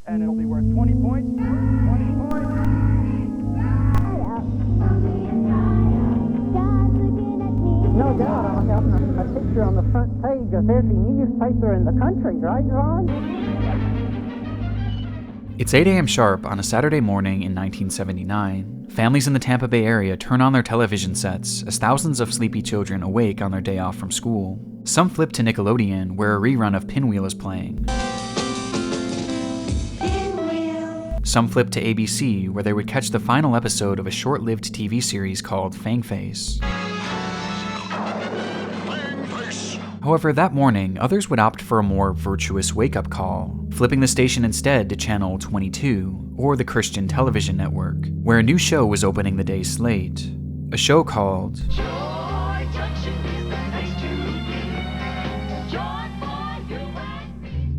and it'll be worth 20 points. 20 points. No doubt I'll have a picture on the front page of every newspaper in the country, right, Ron? It's 8 a.m. sharp on a Saturday morning in 1979. Families in the Tampa Bay area turn on their television sets as thousands of sleepy children awake on their day off from school. Some flip to Nickelodeon, where a rerun of Pinwheel is playing. Some flip to ABC, where they would catch the final episode of a short-lived TV series called Fangface. However, that morning, others would opt for a more virtuous wake-up call, flipping the station instead to Channel 22, or the Christian Television Network, where a new show was opening the day's slate. A show called Joy Junction is the place to be. Joy for you and me.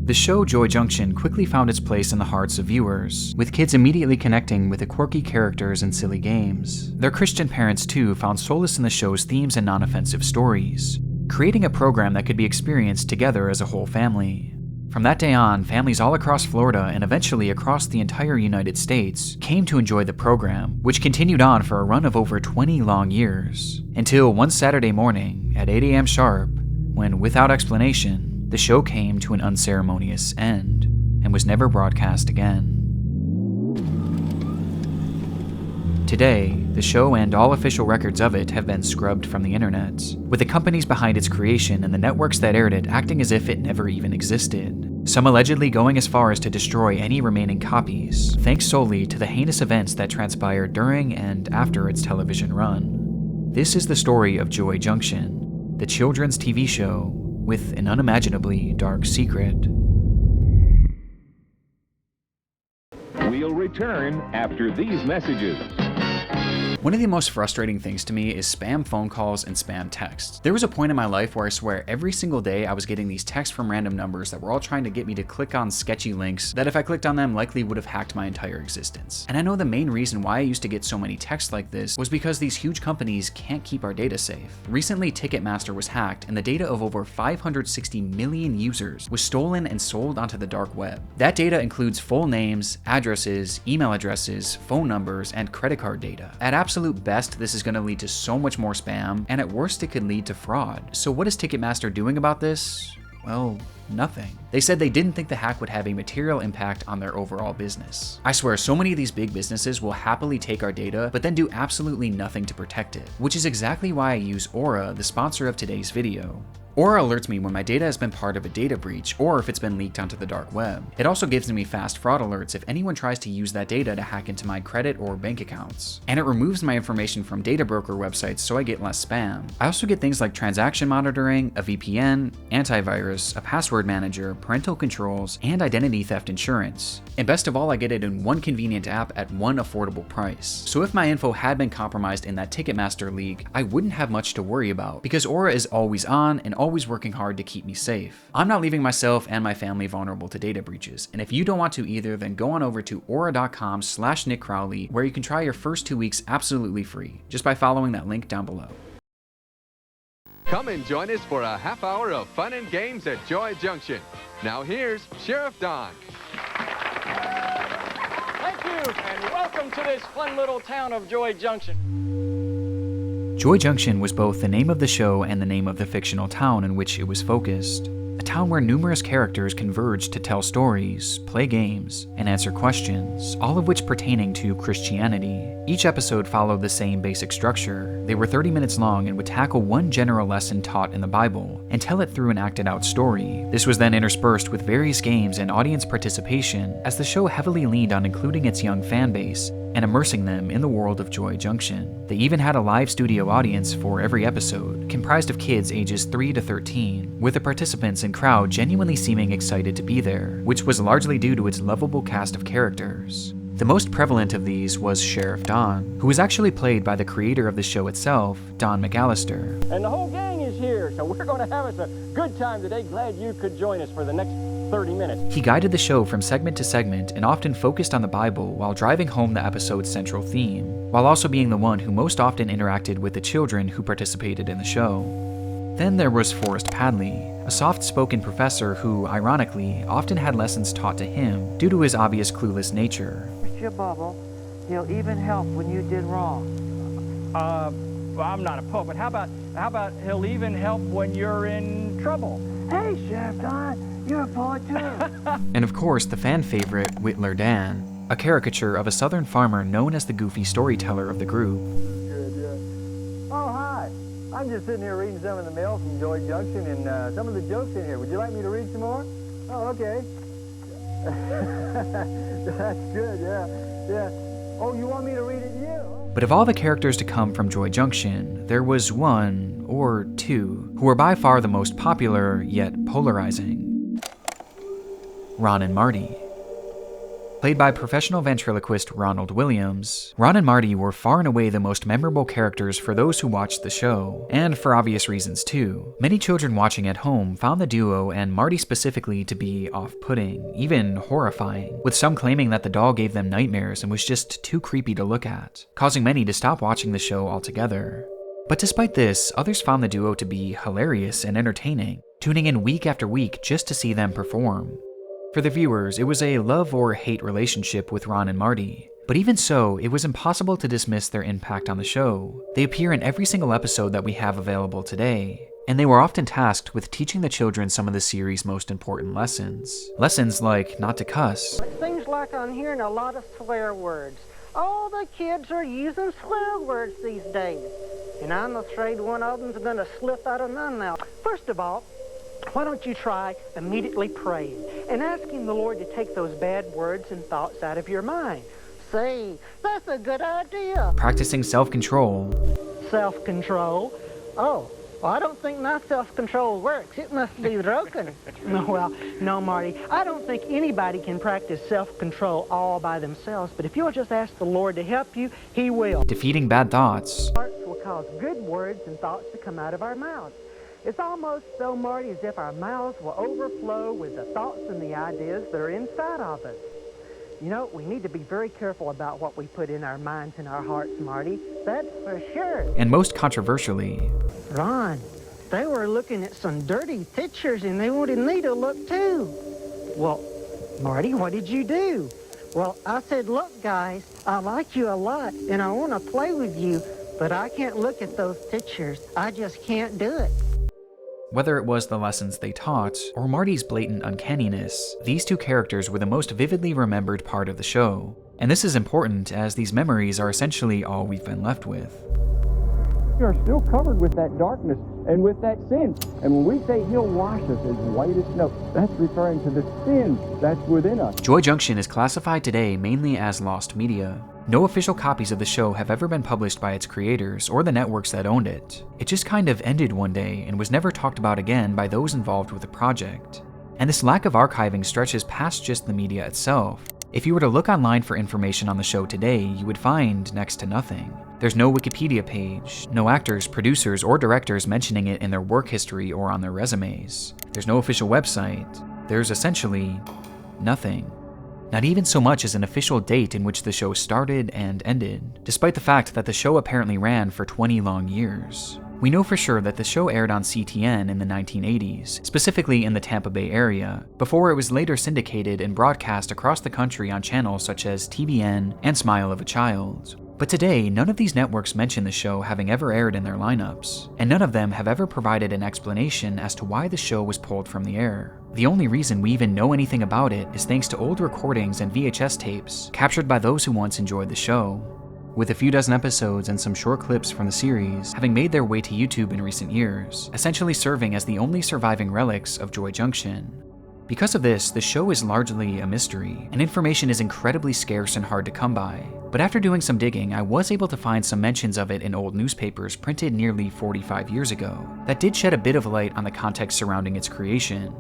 The show Joy Junction quickly found its place in the hearts of viewers, with kids immediately connecting with the quirky characters and silly games. Their Christian parents, too, found solace in the show's themes and non-offensive stories, creating a program that could be experienced together as a whole family. From that day on, families all across Florida and eventually across the entire United States came to enjoy the program, which continued on for a run of over 20 long years, until one Saturday morning at 8 a.m. sharp, when, without explanation, the show came to an unceremonious end and was never broadcast again. Today, the show and all official records of it have been scrubbed from the internet, with the companies behind its creation and the networks that aired it acting as if it never even existed, some allegedly going as far as to destroy any remaining copies, thanks solely to the heinous events that transpired during and after its television run. This is the story of Joy Junction, the children's TV show with an unimaginably dark secret. We'll return after these messages. One of the most frustrating things to me is spam phone calls and spam texts. There was a point in my life where I swear every single day I was getting these texts from random numbers that were all trying to get me to click on sketchy links that if I clicked on them likely would have hacked my entire existence. And I know the main reason why I used to get so many texts like this was because these huge companies can't keep our data safe. Recently, Ticketmaster was hacked and the data of over 560 million users was stolen and sold onto the dark web. That data includes full names, addresses, email addresses, phone numbers, and credit card data. At absolute best, this is going to lead to so much more spam, and at worst, it could lead to fraud. So what is Ticketmaster doing about this? Well, nothing. They said they didn't think the hack would have a material impact on their overall business. I swear, so many of these big businesses will happily take our data, but then do absolutely nothing to protect it, which is exactly why I use Aura, the sponsor of today's video. Aura alerts me when my data has been part of a data breach or if it's been leaked onto the dark web. It also gives me fast fraud alerts if anyone tries to use that data to hack into my credit or bank accounts. And it removes my information from data broker websites so I get less spam. I also get things like transaction monitoring, a VPN, antivirus, a password manager, parental controls, and identity theft insurance. And best of all, I get it in one convenient app at one affordable price. So if my info had been compromised in that Ticketmaster leak, I wouldn't have much to worry about because Aura is always on and always working hard to keep me safe. I'm not leaving myself and my family vulnerable to data breaches, and if you don't want to either, then go on over to aura.com/Nick Crowley, where you can try your first 2 weeks absolutely free, just by following that link down below. Come and join us for a half hour of fun and games at Joy Junction. Now here's Sheriff Don. Thank you, and welcome to this fun little town of Joy Junction. Joy Junction was both the name of the show and the name of the fictional town in which it was focused. A town where numerous characters converged to tell stories, play games, and answer questions, all of which pertaining to Christianity. Each episode followed the same basic structure. They were 30 minutes long and would tackle one general lesson taught in the Bible and tell it through an acted out story. This was then interspersed with various games and audience participation, as the show heavily leaned on including its young fan base and immersing them in the world of Joy Junction. They even had a live studio audience for every episode, comprised of kids ages 3 to 13, with the participants and crowd genuinely seeming excited to be there, which was largely due to its lovable cast of characters. The most prevalent of these was Sheriff Don, who was actually played by the creator of the show itself, Don McAllister. And the whole gang is here, so we're going to have us a good time today. Glad you could join us for the next 30 minutes. He guided the show from segment to segment and often focused on the Bible while driving home the episode's central theme, while also being the one who most often interacted with the children who participated in the show. Then there was Forrest Padley, a soft-spoken professor who, ironically, often had lessons taught to him due to his obvious clueless nature. Mr. Bubble, he'll even help when you did wrong. Well, I'm not a poet, but how about he'll even help when you're in trouble? Hey, Sheriff Don, you're a poet too. And of course, the fan favorite, Whittler Dan, a caricature of a southern farmer known as the goofy storyteller of the group. Good, yeah. Oh, hi. I'm just sitting here reading some of the mail from Joy Junction and some of the jokes in here. Would you like me to read some more? Oh, okay. That's good, yeah. Oh, you want me to read it to you? But of all the characters to come from Joy Junction, there was one, or two, who were by far the most popular, yet polarizing. Ron and Marty. Played by professional ventriloquist Ronald Williams, Ron and Marty were far and away the most memorable characters for those who watched the show, and for obvious reasons too. Many children watching at home found the duo, and Marty specifically, to be off-putting, even horrifying, with some claiming that the doll gave them nightmares and was just too creepy to look at, causing many to stop watching the show altogether. But despite this, others found the duo to be hilarious and entertaining, tuning in week after week just to see them perform. For the viewers, it was a love or hate relationship with Ron and Marty. But even so, it was impossible to dismiss their impact on the show. They appear in every single episode that we have available today, and they were often tasked with teaching the children some of the series' most important lessons. Lessons like not to cuss. It seems like I'm hearing a lot of swear words. All the kids are using swear words these days. And I'm afraid one of them's going to slip out of my mouth. First of all, why don't you try immediately praying and asking the Lord to take those bad words and thoughts out of your mind? Say, that's a good idea. Practicing self-control. Self-control? Oh, well, I don't think my self-control works. It must be broken. Well, no, Marty, I don't think anybody can practice self-control all by themselves, but if you'll just ask the Lord to help you, He will. Defeating bad thoughts. Hearts will cause good words and thoughts to come out of our mouths. It's almost so, Marty, as if our mouths will overflow with the thoughts and the ideas that are inside of us. You know, we need to be very careful about what we put in our minds and our hearts, Marty. That's for sure. And most controversially, Ron, they were looking at some dirty pictures and they wanted me to look too. Well, Marty, what did you do? Well, I said, look, guys, I like you a lot and I want to play with you, but I can't look at those pictures. I just can't do it. whether it was the lessons they taught, or Marty's blatant uncanniness, these two characters were the most vividly remembered part of the show. And this is important, as these memories are essentially all we've been left with. We are still covered with that darkness and with that sin. And when we say He'll wash us as white as snow, that's referring to the sin that's within us. Joy Junction is classified today mainly as lost media. No official copies of the show have ever been published by its creators or the networks that owned it. It just kind of ended one day and was never talked about again by those involved with the project. And this lack of archiving stretches past just the media itself. If you were to look online for information on the show today, you would find next to nothing. There's no Wikipedia page, no actors, producers, or directors mentioning it in their work history or on their resumes. There's no official website. There's essentially nothing. Not even so much as an official date in which the show started and ended, despite the fact that the show apparently ran for 20 long years. We know for sure that the show aired on CTN in the 1980s, specifically in the Tampa Bay area, before it was later syndicated and broadcast across the country on channels such as TBN and Smile of a Child. But today, none of these networks mention the show having ever aired in their lineups, and none of them have ever provided an explanation as to why the show was pulled from the air. The only reason we even know anything about it is thanks to old recordings and VHS tapes captured by those who once enjoyed the show. With a few dozen episodes and some short clips from the series having made their way to YouTube in recent years, essentially serving as the only surviving relics of Joy Junction. Because of this, the show is largely a mystery, and information is incredibly scarce and hard to come by. But after doing some digging, I was able to find some mentions of it in old newspapers printed nearly 45 years ago that did shed a bit of light on the context surrounding its creation.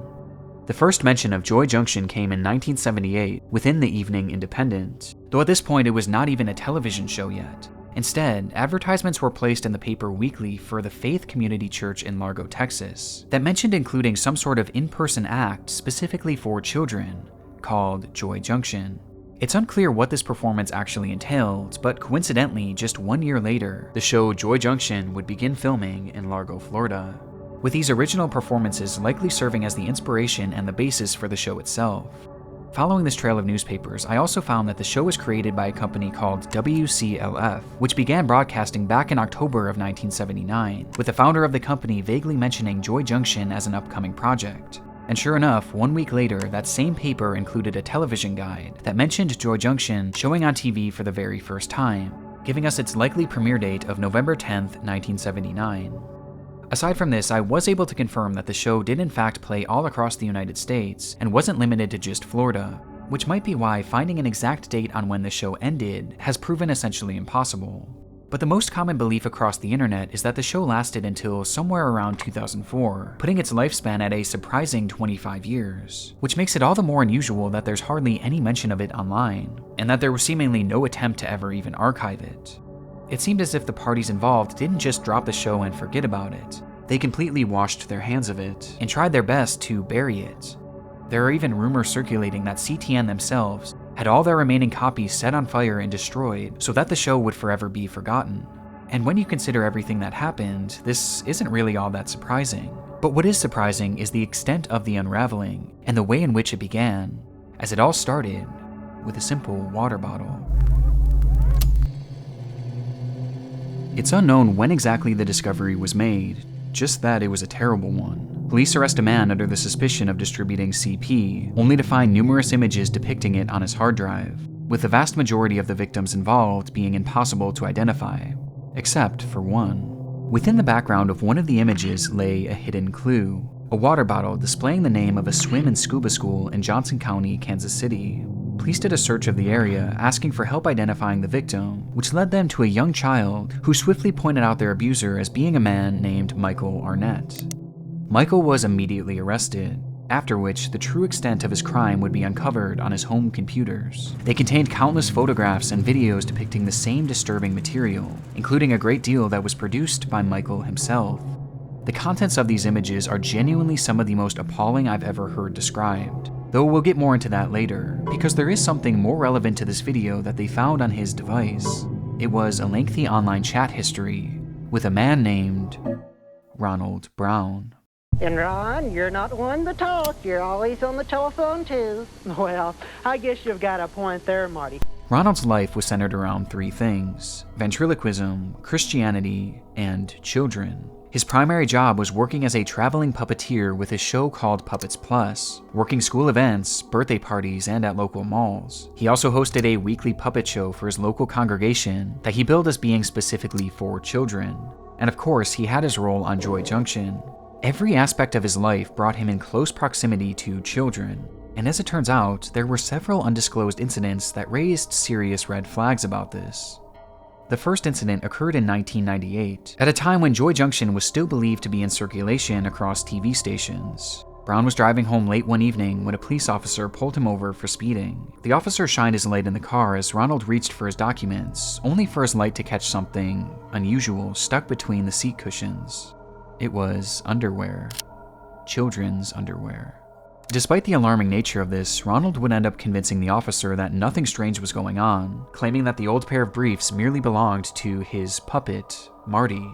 The first mention of Joy Junction came in 1978 within the Evening Independent, though at this point it was not even a television show yet. Instead, advertisements were placed in the paper weekly for the Faith Community Church in Largo, Texas, that mentioned including some sort of in-person act specifically for children, called Joy Junction. It's unclear what this performance actually entailed, but coincidentally, just 1 year later, the show Joy Junction would begin filming in Largo, Florida. with these original performances likely serving as the inspiration and the basis for the show itself. Following this trail of newspapers, I also found that the show was created by a company called WCLF, which began broadcasting back in October of 1979, with the founder of the company vaguely mentioning Joy Junction as an upcoming project. And sure enough, 1 week later, that same paper included a television guide that mentioned Joy Junction showing on TV for the very first time, giving us its likely premiere date of November 10th, 1979. Aside from this, I was able to confirm that the show did in fact play all across the United States and wasn't limited to just Florida, which might be why finding an exact date on when the show ended has proven essentially impossible. But the most common belief across the internet is that the show lasted until somewhere around 2004, putting its lifespan at a surprising 25 years, which makes it all the more unusual that there's hardly any mention of it online, and that there was seemingly no attempt to ever even archive it. It seemed as if the parties involved didn't just drop the show and forget about it. They completely washed their hands of it and tried their best to bury it. There are even rumors circulating that CTN themselves had all their remaining copies set on fire and destroyed so that the show would forever be forgotten. And when you consider everything that happened, this isn't really all that surprising. But what is surprising is the extent of the unraveling and the way in which it began, as it all started with a simple water bottle. It's unknown when exactly the discovery was made, just that it was a terrible one. Police arrest a man under the suspicion of distributing CP, only to find numerous images depicting it on his hard drive, with the vast majority of the victims involved being impossible to identify, except for one. Within the background of one of the images lay a hidden clue, a water bottle displaying the name of a swim and scuba school in Johnson County, Kansas City. Police did a search of the area, asking for help identifying the victim, which led them to a young child who swiftly pointed out their abuser as being a man named Michael Arnett. Michael was immediately arrested, after which the true extent of his crime would be uncovered on his home computers. They contained countless photographs and videos depicting the same disturbing material, including a great deal that was produced by Michael himself. The contents of these images are genuinely some of the most appalling I've ever heard described, though we'll get more into that later, because there is something more relevant to this video that they found on his device. It was a lengthy online chat history with a man named Ronald Brown. And Ron, you're not one to talk. You're always on the telephone too. Well, I guess you've got a point there, Marty. Ronald's life was centered around three things: ventriloquism, Christianity, and children. His primary job was working as a traveling puppeteer with a show called Puppets Plus, working school events, birthday parties, and at local malls. He also hosted a weekly puppet show for his local congregation that he billed as being specifically for children. And of course, he had his role on Joy Junction. Every aspect of his life brought him in close proximity to children. And as it turns out, there were several undisclosed incidents that raised serious red flags about this. The first incident occurred in 1998, at a time when Joy Junction was still believed to be in circulation across TV stations. Brown was driving home late one evening when a police officer pulled him over for speeding. The officer shined his light in the car as Ronald reached for his documents, only for his light to catch something unusual stuck between the seat cushions. It was underwear. Children's underwear. Despite the alarming nature of this, Ronald would end up convincing the officer that nothing strange was going on, claiming that the old pair of briefs merely belonged to his puppet, Marty.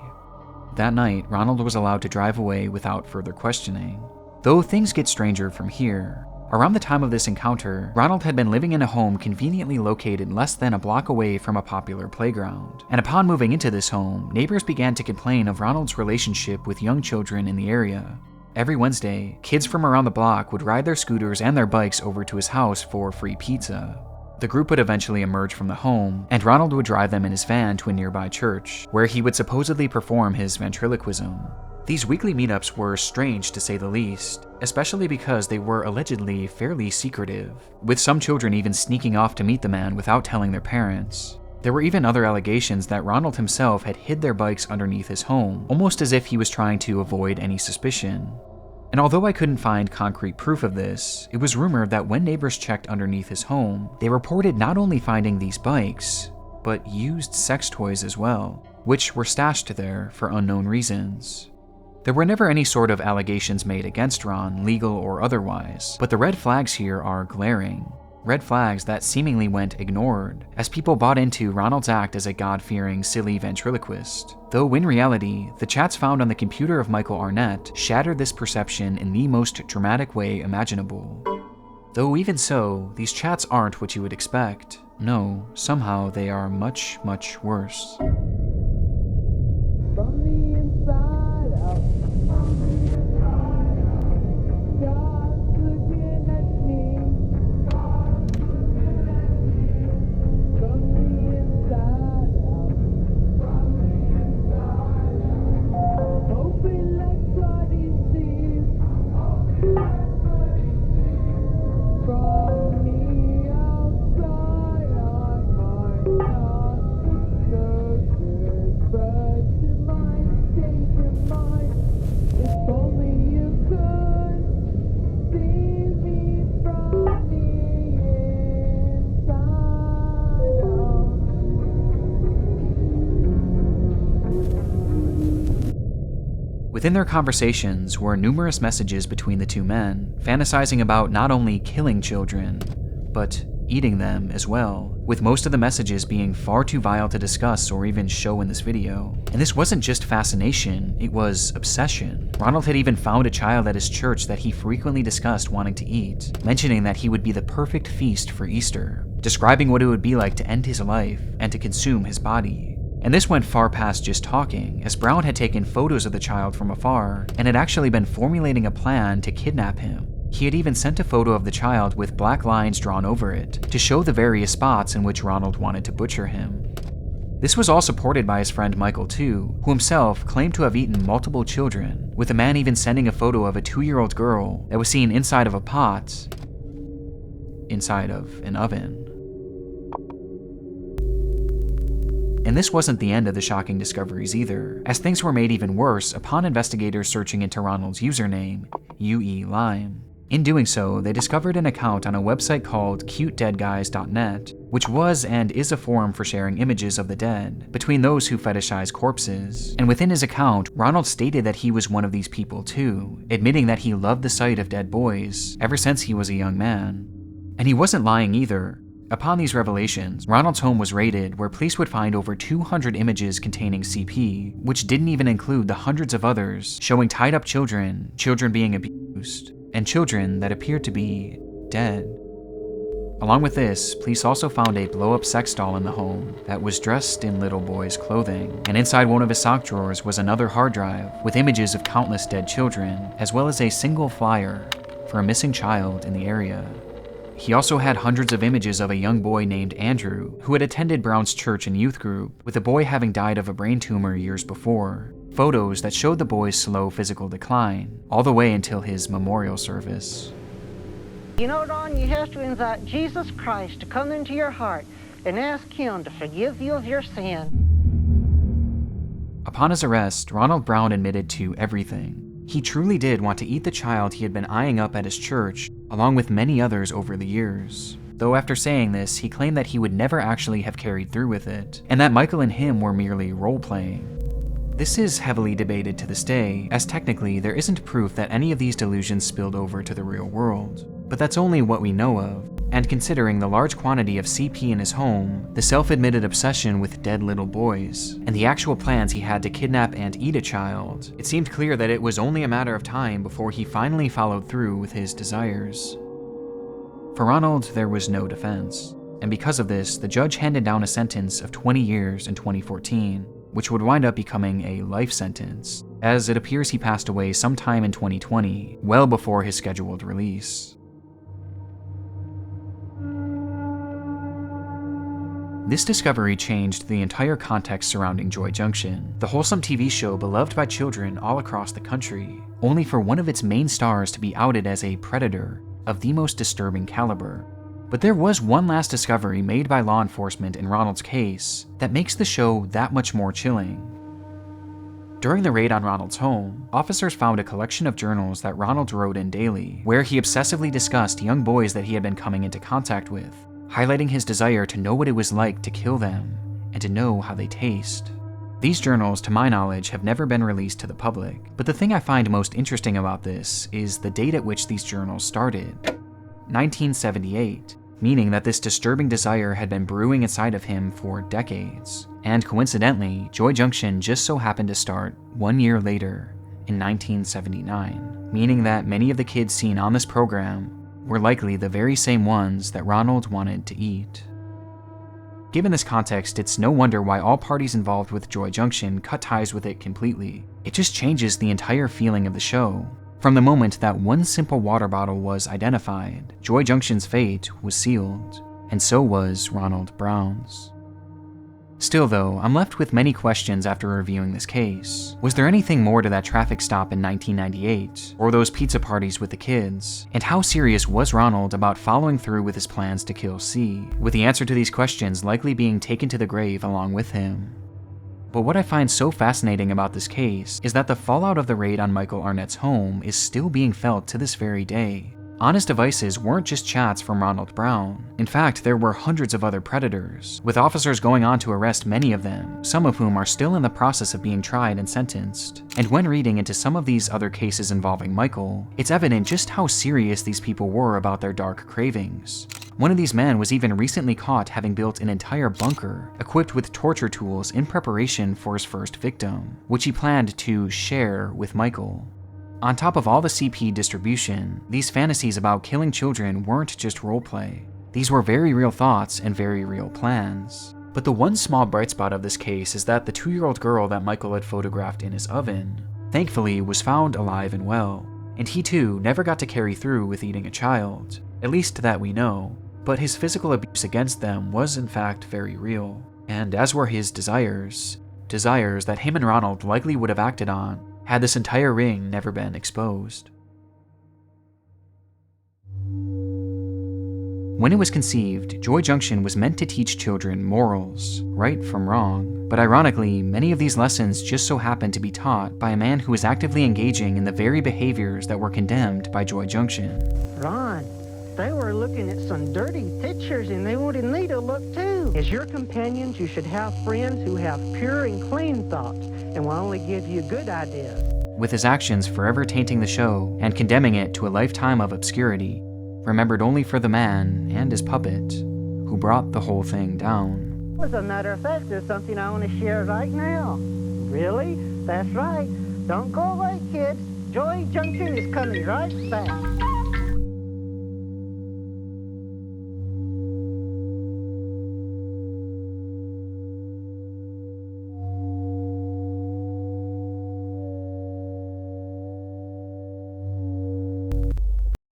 That night, Ronald was allowed to drive away without further questioning. Though things get stranger from here. Around the time of this encounter, Ronald had been living in a home conveniently located less than a block away from a popular playground. And upon moving into this home, neighbors began to complain of Ronald's relationship with young children in the area. Every Wednesday, kids from around the block would ride their scooters and their bikes over to his house for free pizza. The group would eventually emerge from the home, and Ronald would drive them in his van to a nearby church, where he would supposedly perform his ventriloquism. These weekly meetups were strange to say the least, especially because they were allegedly fairly secretive, with some children even sneaking off to meet the man without telling their parents. There were even other allegations that Ronald himself had hid their bikes underneath his home, almost as if he was trying to avoid any suspicion. And although I couldn't find concrete proof of this, it was rumored that when neighbors checked underneath his home, they reported not only finding these bikes, but used sex toys as well, which were stashed there for unknown reasons. There were never any sort of allegations made against Ron, legal or otherwise, but the red flags here are glaring. red flags that seemingly went ignored, as people bought into Ronald's act as a God-fearing, silly ventriloquist. Though in reality, the chats found on the computer of Michael Arnett shattered this perception in the most dramatic way imaginable. Though even so, these chats aren't what you would expect. No, somehow they are much, much worse. From the inside out, God's looking at me. From the inside out, hoping like God he sees. From the outside, I might not be so good, but you might change your mind. If only you could see me from the inside out. Within their conversations were numerous messages between the two men, fantasizing about not only killing children, but eating them as well, with most of the messages being far too vile to discuss or even show in this video. And this wasn't just fascination, it was obsession. Ronald had even found a child at his church that he frequently discussed wanting to eat, mentioning that he would be the perfect feast for Easter, describing what it would be like to end his life and to consume his body. And this went far past just talking, as Brown had taken photos of the child from afar and had actually been formulating a plan to kidnap him. He had even sent a photo of the child with black lines drawn over it to show the various spots in which Ronald wanted to butcher him. This was all supported by his friend Michael too, who himself claimed to have eaten multiple children, with a man even sending a photo of a 2-year-old girl that was seen inside of a pot, inside of an oven. And this wasn't the end of the shocking discoveries either, as things were made even worse upon investigators searching into Ronald's username, UE-Lime. In doing so, they discovered an account on a website called cutedeadguys.net, which was and is a forum for sharing images of the dead between those who fetishize corpses. And within his account, Ronald stated that he was one of these people too, admitting that he loved the sight of dead boys ever since he was a young man. And he wasn't lying either. Upon these revelations, Ronald's home was raided, where police would find over 200 images containing CP, which didn't even include the hundreds of others showing tied up children, children being abused, and children that appeared to be dead. Along with this, police also found a blow-up sex doll in the home that was dressed in little boy's clothing, and inside one of his sock drawers was another hard drive with images of countless dead children, as well as a single flyer for a missing child in the area. He also had hundreds of images of a young boy named Andrew, who had attended Brown's church and youth group, with the boy having died of a brain tumor years before. Photos that showed the boy's slow physical decline, all the way until his memorial service. You know, Ron, you have to invite Jesus Christ to come into your heart and ask him to forgive you of your sin. Upon his arrest, Ronald Brown admitted to everything. He truly did want to eat the child he had been eyeing up at his church, along with many others over the years. Though after saying this, he claimed that he would never actually have carried through with it, and that Michael and him were merely role-playing. This is heavily debated to this day, as technically there isn't proof that any of these delusions spilled over to the real world. But that's only what we know of, and considering the large quantity of CP in his home, the self-admitted obsession with dead little boys, and the actual plans he had to kidnap and eat a child, it seemed clear that it was only a matter of time before he finally followed through with his desires. For Ronald, there was no defense, and because of this, the judge handed down a sentence of 20 years in 2014, which would wind up becoming a life sentence, as it appears he passed away sometime in 2020, well before his scheduled release. This discovery changed the entire context surrounding Joy Junction, the wholesome TV show beloved by children all across the country, only for one of its main stars to be outed as a predator of the most disturbing caliber. But there was one last discovery made by law enforcement in Ronald's case that makes the show that much more chilling. During the raid on Ronald's home, officers found a collection of journals that Ronald wrote in daily, where he obsessively discussed young boys that he had been coming into contact with, highlighting his desire to know what it was like to kill them and to know how they taste. These journals, to my knowledge, have never been released to the public, but the thing I find most interesting about this is the date at which these journals started. 1978, meaning that this disturbing desire had been brewing inside of him for decades. And coincidentally, Joy Junction just so happened to start 1 year later, in 1979, meaning that many of the kids seen on this program were likely the very same ones that Ronald wanted to eat. Given this context, it's no wonder why all parties involved with Joy Junction cut ties with it completely. It just changes the entire feeling of the show. From the moment that one simple water bottle was identified, Joy Junction's fate was sealed, and so was Ronald Brown's. Still though, I'm left with many questions after reviewing this case. Was there anything more to that traffic stop in 1998, or those pizza parties with the kids? And how serious was Ronald about following through with his plans to kill C, with the answer to these questions likely being taken to the grave along with him? But what I find so fascinating about this case is that the fallout of the raid on Michael Arnett's home is still being felt to this very day. Honest devices weren't just chats from Ronald Brown. In fact, there were hundreds of other predators, with officers going on to arrest many of them, some of whom are still in the process of being tried and sentenced. And when reading into some of these other cases involving Michael, it's evident just how serious these people were about their dark cravings. One of these men was even recently caught having built an entire bunker equipped with torture tools in preparation for his first victim, which he planned to share with Michael. On top of all the CP distribution, these fantasies about killing children weren't just roleplay. These were very real thoughts and very real plans. But the one small bright spot of this case is that the 2-year-old girl that Michael had photographed in his oven, thankfully was found alive and well, and he too never got to carry through with eating a child, at least that we know, but his physical abuse against them was in fact very real, and as were his desires that him and Ronald likely would have acted on had this entire ring never been exposed. When it was conceived, Joy Junction was meant to teach children morals, right from wrong, but ironically, many of these lessons just so happened to be taught by a man who was actively engaging in the very behaviors that were condemned by Joy Junction. Ron, they were looking at some dirty pictures and they wanted me to look too. As your companions, you should have friends who have pure and clean thoughts and will only give you good ideas. With his actions forever tainting the show and condemning it to a lifetime of obscurity, remembered only for the man and his puppet who brought the whole thing down. As a matter of fact, there's something I want to share right now. Really? That's right. Don't go away, kids. Joy Junction is coming right back.